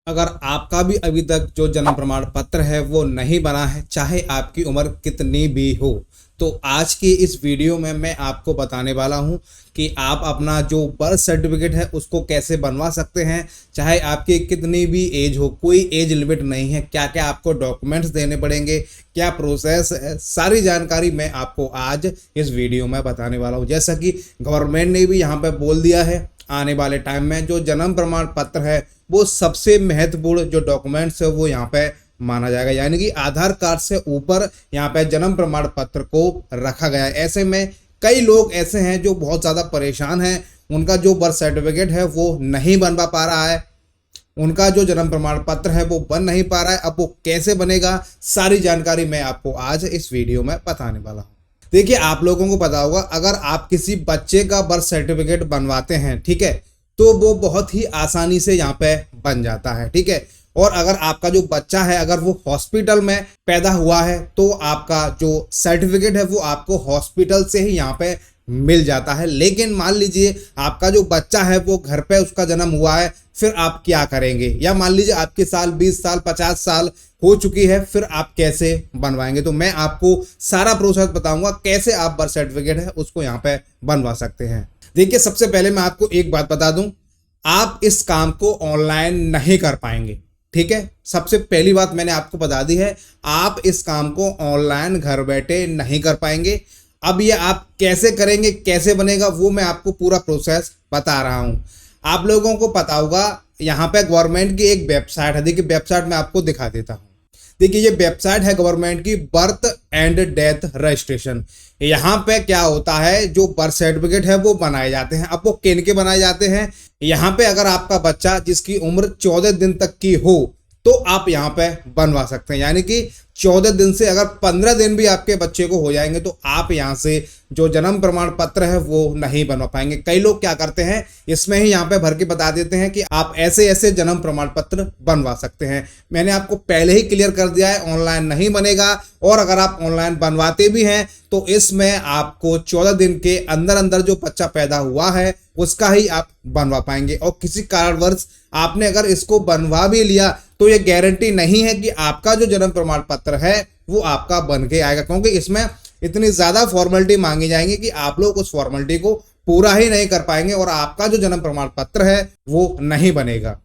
अगर आपका भी अभी तक जो जन्म प्रमाण पत्र है वो नहीं बना है, चाहे आपकी उम्र कितनी भी हो, तो आज की इस वीडियो में मैं आपको बताने वाला हूं कि आप अपना जो बर्थ सर्टिफिकेट है उसको कैसे बनवा सकते हैं। चाहे आपकी कितनी भी एज हो, कोई एज लिमिट नहीं है। क्या क्या आपको डॉक्यूमेंट्स देने पड़ेंगे, क्या प्रोसेस है, सारी जानकारी मैं आपको आज इस वीडियो में बताने वाला हूं। जैसा कि गवर्नमेंट ने भी यहाँ पे बोल दिया है, आने वाले टाइम में जो जन्म प्रमाण पत्र है वो सबसे महत्वपूर्ण जो डॉक्यूमेंट्स है वो यहाँ पे माना जाएगा। यानी कि आधार कार्ड से ऊपर यहाँ पे जन्म प्रमाण पत्र को रखा गया है। ऐसे में कई लोग ऐसे हैं जो बहुत ज़्यादा परेशान हैं, उनका जो बर्थ सर्टिफिकेट है वो नहीं बनवा पा रहा है, उनका जो जन्म प्रमाण पत्र है वो बन नहीं पा रहा है। अब वो कैसे बनेगा, सारी जानकारी मैं आपको आज इस वीडियो में बताने वाला हूँ। देखिए, आप लोगों को पता होगा, अगर आप किसी बच्चे का बर्थ सर्टिफिकेट बनवाते हैं, ठीक है, तो वो बहुत ही आसानी से यहाँ पे बन जाता है, ठीक है। और अगर आपका जो बच्चा है अगर वो हॉस्पिटल में पैदा हुआ है तो आपका जो सर्टिफिकेट है वो आपको हॉस्पिटल से ही यहाँ पे मिल जाता है। लेकिन मान लीजिए आपका जो बच्चा है वो घर पे उसका जन्म हुआ है, फिर आप क्या करेंगे? या मान लीजिए आपके साल 20 साल 50 साल हो चुकी है, फिर आप कैसे बनवाएंगे? तो मैं आपको सारा प्रोसेस बताऊंगा कैसे आप बर्थ सर्टिफिकेट है उसको यहाँ पे बनवा सकते हैं। देखिए, सबसे पहले मैं आपको एक बात बता दूं, आप इस काम को ऑनलाइन नहीं कर पाएंगे, ठीक है। सबसे पहली बात मैंने आपको बता दी है, आप इस काम को ऑनलाइन घर बैठे नहीं कर पाएंगे। अब ये आप कैसे करेंगे, कैसे बनेगा, वो मैं आपको पूरा प्रोसेस बता रहा हूँ। आप लोगों को पता होगा, यहाँ पे गवर्नमेंट की एक वेबसाइट है। देखिए, वेबसाइट मैं आपको दिखा देता हूँ। देखिए, ये वेबसाइट है गवर्नमेंट की, बर्थ एंड डेथ रजिस्ट्रेशन। यहाँ पे क्या होता है, जो बर्थ सर्टिफिकेट है वो बनाए जाते हैं। अब वो किन के बनाए जाते हैं? यहाँ पे अगर आपका बच्चा जिसकी उम्र 14 दिन तक की हो तो आप यहाँ पे बनवा सकते हैं। यानी कि 14 दिन से अगर 15 दिन भी आपके बच्चे को हो जाएंगे तो आप यहाँ से जो जन्म प्रमाण पत्र है वो नहीं बनवा पाएंगे। कई लोग क्या करते हैं, इसमें ही यहाँ पे भर के बता देते हैं कि आप ऐसे ऐसे जन्म प्रमाण पत्र बनवा सकते हैं। मैंने आपको पहले ही क्लियर कर दिया है, ऑनलाइन नहीं बनेगा। और अगर आप ऑनलाइन बनवाते भी हैं तो इसमें आपको 14 दिन के अंदर अंदर जो बच्चा पैदा हुआ है उसका ही आप बनवा पाएंगे। और किसी कारणवश आपने अगर इसको बनवा भी लिया तो ये गारंटी नहीं है कि आपका जो जन्म प्रमाण पत्र है वो आपका बन के आएगा, क्योंकि इसमें इतनी ज्यादा फॉर्मेलिटी मांगी जाएंगी कि आप लोग उस फॉर्मेलिटी को पूरा ही नहीं कर पाएंगे और आपका जो जन्म प्रमाण पत्र है वो नहीं बनेगा।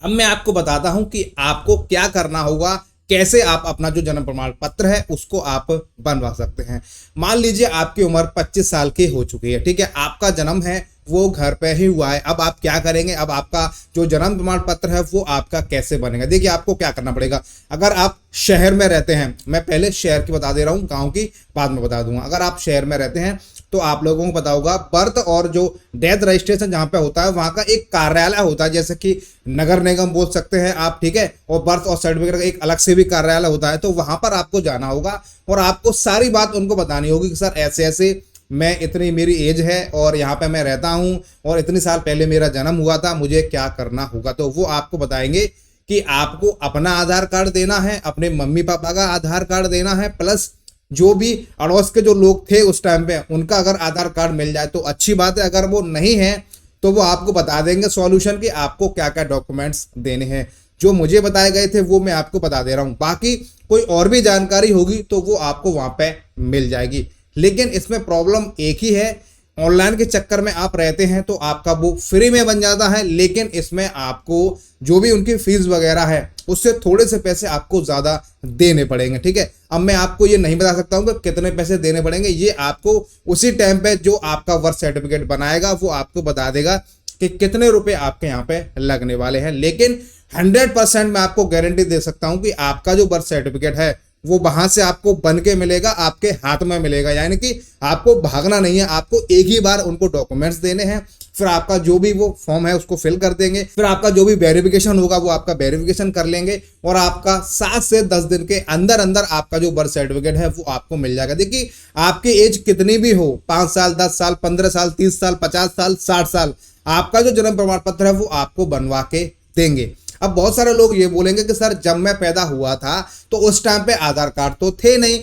अब मैं आपको बताता हूं कि आपको क्या करना होगा, कैसे आप अपना जो जन्म प्रमाण पत्र है उसको आप बनवा सकते हैं। मान लीजिए आपकी उम्र 25 साल की हो चुकी है, ठीक है, आपका जन्म है वो घर पे ही हुआ है। अब आप क्या करेंगे, अब आपका जो जन्म प्रमाण पत्र है वो आपका कैसे बनेगा? देखिए, आपको क्या करना पड़ेगा। अगर आप शहर में रहते हैं, मैं पहले शहर की बता दे रहा हूँ, गांव की बाद में बता दूंगा। अगर आप शहर में रहते हैं तो आप लोगों को पता होगा, बर्थ और जो डेथ रजिस्ट्रेशन जहाँ पे होता है वहाँ का एक कार्यालय होता है, जैसे कि नगर निगम बोल सकते हैं आप, ठीक है। और बर्थ और सर्टिफिकेट का एक अलग से भी कार्यालय होता है, तो वहां पर आपको जाना होगा और आपको सारी बात उनको बतानी होगी कि सर ऐसे ऐसे मैं, इतनी मेरी एज है और यहाँ पे मैं रहता हूँ और इतने साल पहले मेरा जन्म हुआ था, मुझे क्या करना होगा। तो वो आपको बताएंगे कि आपको अपना आधार कार्ड देना है, अपने मम्मी पापा का आधार कार्ड देना है, प्लस जो भी अड़ोस के जो लोग थे उस टाइम पे उनका अगर आधार कार्ड मिल जाए तो अच्छी बात है। अगर वो नहीं है तो वो आपको बता देंगे सॉल्यूशन कि आपको क्या क्या डॉक्यूमेंट्स देने हैं। जो मुझे बताए गए थे वो मैं आपको बता दे रहा हूँ, बाकी कोई और भी जानकारी होगी तो वो आपको वहां पे मिल जाएगी। लेकिन इसमें प्रॉब्लम एक ही है, ऑनलाइन के चक्कर में आप रहते हैं तो आपका वो फ्री में बन जाता है, लेकिन इसमें आपको जो भी उनकी फीस वगैरह है उससे थोड़े से पैसे आपको ज़्यादा देने पड़ेंगे, ठीक है। अब मैं आपको ये नहीं बता सकता हूँ कि कितने पैसे देने पड़ेंगे, ये आपको उसी टाइम पे जो आपका बर्थ सर्टिफिकेट बनाएगा वो आपको बता देगा कि कितने रुपए आपके यहाँ पे लगने वाले हैं। लेकिन 100% मैं आपको गारंटी दे सकता हूँ कि आपका जो बर्थ सर्टिफिकेट है वो वहां से आपको बन के मिलेगा, आपके हाथ में मिलेगा। यानी कि आपको भागना नहीं है, आपको एक ही बार उनको डॉक्यूमेंट्स देने हैं, फिर आपका जो भी वो फॉर्म है उसको फिल कर देंगे, फिर आपका जो भी वेरिफिकेशन होगा वो आपका वेरिफिकेशन कर लेंगे और आपका 7 से 10 दिन के अंदर अंदर आपका जो बर्थ सर्टिफिकेट है वो आपको मिल जाएगा। देखिए, आपकी एज कितनी भी हो, 5 साल 10 साल 15 साल 30 साल 50 साल 60 साल, आपका जो जन्म प्रमाण पत्र है वो आपको बनवा के देंगे। अब बहुत सारे लोग ये बोलेंगे कि सर जब मैं पैदा हुआ था तो उस टाइम पे आधार कार्ड तो थे नहीं,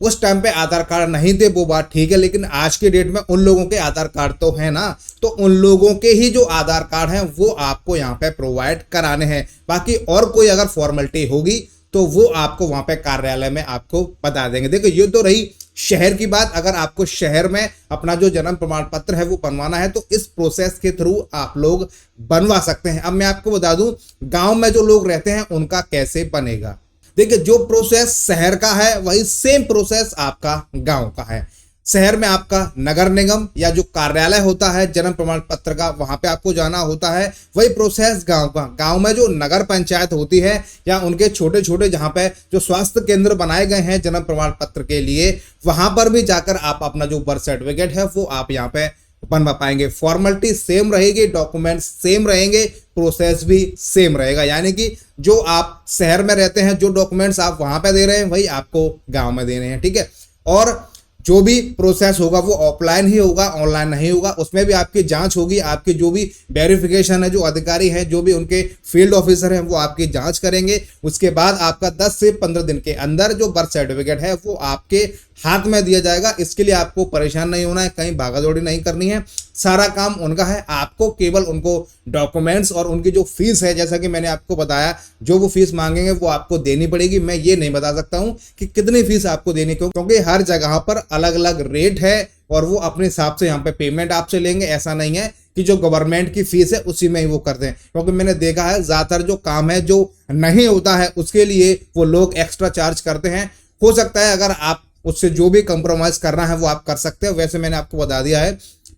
उस टाइम पे आधार कार्ड नहीं थे वो बात ठीक है, लेकिन आज के डेट में उन लोगों के आधार कार्ड तो है ना, तो उन लोगों के ही जो आधार कार्ड हैं वो आपको यहाँ पे प्रोवाइड कराने हैं। बाकी और कोई अगर फॉर्मेलिटी होगी तो वो आपको वहां पे कार्यालय में आपको बता देंगे। देखो ये तो रही शहर की बात। अगर आपको शहर में अपना जो जन्म प्रमाण पत्र है वो बनवाना है तो इस प्रोसेस के थ्रू आप लोग बनवा सकते हैं। अब मैं आपको बता दूं गांव में जो लोग रहते हैं उनका कैसे बनेगा। देखिए जो प्रोसेस शहर का है वही सेम प्रोसेस आपका गांव का है। शहर में आपका नगर निगम या जो कार्यालय होता है जन्म प्रमाण पत्र का वहां पे आपको जाना होता है। वही प्रोसेस गांव का। गांव में जो नगर पंचायत होती है या उनके छोटे छोटे जहां पे जो स्वास्थ्य केंद्र बनाए गए हैं जन्म प्रमाण पत्र के लिए, वहां पर भी जाकर आप अपना जो बर्थ सर्टिफिकेट है वो आप यहाँ पे बनवा पाएंगे। फॉर्मेलिटी सेम रहेगी, डॉक्यूमेंट सेम रहेंगे, प्रोसेस भी सेम रहेगा। यानी कि जो आप शहर में रहते हैं जो डॉक्यूमेंट्स आप वहां पे दे रहे हैं वही आपको गांव में देने हैं, ठीक है। और जो भी प्रोसेस होगा वो ऑफलाइन ही होगा, ऑनलाइन नहीं होगा। उसमें भी आपकी जांच होगी, आपकी जो भी वेरिफिकेशन है, जो अधिकारी हैं, जो भी उनके फील्ड ऑफिसर हैं वो आपकी जांच करेंगे। उसके बाद आपका 10 से 15 दिन के अंदर जो बर्थ सर्टिफिकेट है वो आपके हाथ में दिया जाएगा। इसके लिए आपको परेशान नहीं होना है, कहीं भागादौड़ी नहीं करनी है, सारा काम उनका है। आपको केवल उनको डॉक्यूमेंट्स और उनकी जो फीस है, जैसा कि मैंने आपको बताया, जो वो फीस मांगेंगे वो आपको देनी पड़ेगी। मैं ये नहीं बता सकता हूं कि कितनी फीस आपको देनी, क्योंकि हर जगह पर अलग अलग रेट है और वो अपने हिसाब से यहाँ पे पेमेंट आपसे लेंगे। ऐसा नहीं है कि जो गवर्नमेंट की फीस है उसी में ही वो करते हैं, क्योंकि मैंने देखा है ज्यादातर जो काम है जो नहीं होता है उसके लिए वो लोग एक्स्ट्रा चार्ज करते हैं। हो सकता है अगर आप उससे जो भी कंप्रोमाइज करना है वो आप कर सकते हैं। वैसे मैंने आपको बता दिया है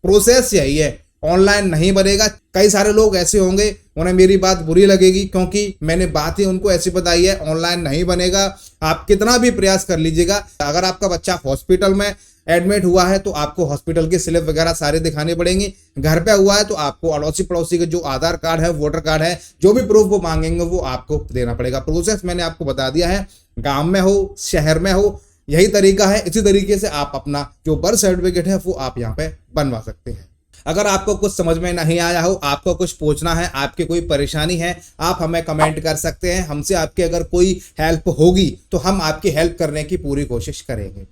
प्रोसेस यही है, ऑनलाइन नहीं बनेगा। कई सारे लोग ऐसे होंगे उन्हें मेरी बात बुरी लगेगी, क्योंकि मैंने बात ही उनको ऐसी बताई है, ऑनलाइन नहीं बनेगा। आप कितना भी प्रयास कर लीजिएगा, अगर आपका बच्चा हॉस्पिटल में एडमिट हुआ है तो आपको हॉस्पिटल की स्लिप वगैरह सारे दिखानी पड़ेंगी। घर पे हुआ है तो आपको अड़ोसी पड़ोसी के जो आधार कार्ड है, वोटर कार्ड है, जो भी प्रूफ वो मांगेंगे वो आपको देना पड़ेगा। प्रोसेस मैंने आपको बता दिया है, गाँव में हो शहर में हो यही तरीका है। इसी तरीके से आप अपना जो बर्थ सर्टिफिकेट है वो आप यहाँ पे बनवा सकते हैं। अगर आपको कुछ समझ में नहीं आया हो, आपको कुछ पूछना है, आपकी कोई परेशानी है, आप हमें कमेंट कर सकते हैं। हमसे आपकी अगर कोई हेल्प होगी तो हम आपकी हेल्प करने की पूरी कोशिश करेंगे।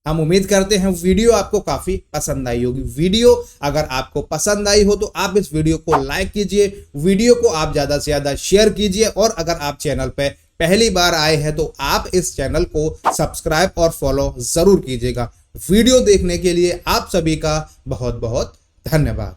हम उम्मीद करते हैं वीडियो आपको काफी पसंद आई होगी। वीडियो अगर आपको पसंद आई हो तो आप इस वीडियो को लाइक कीजिए, वीडियो को आप ज्यादा से ज्यादा शेयर कीजिए, और अगर आप चैनल पे पहली बार आए हैं तो आप इस चैनल को सब्सक्राइब और फॉलो जरूर कीजिएगा। वीडियो देखने के लिए आप सभी का बहुत बहुत धन्यवाद।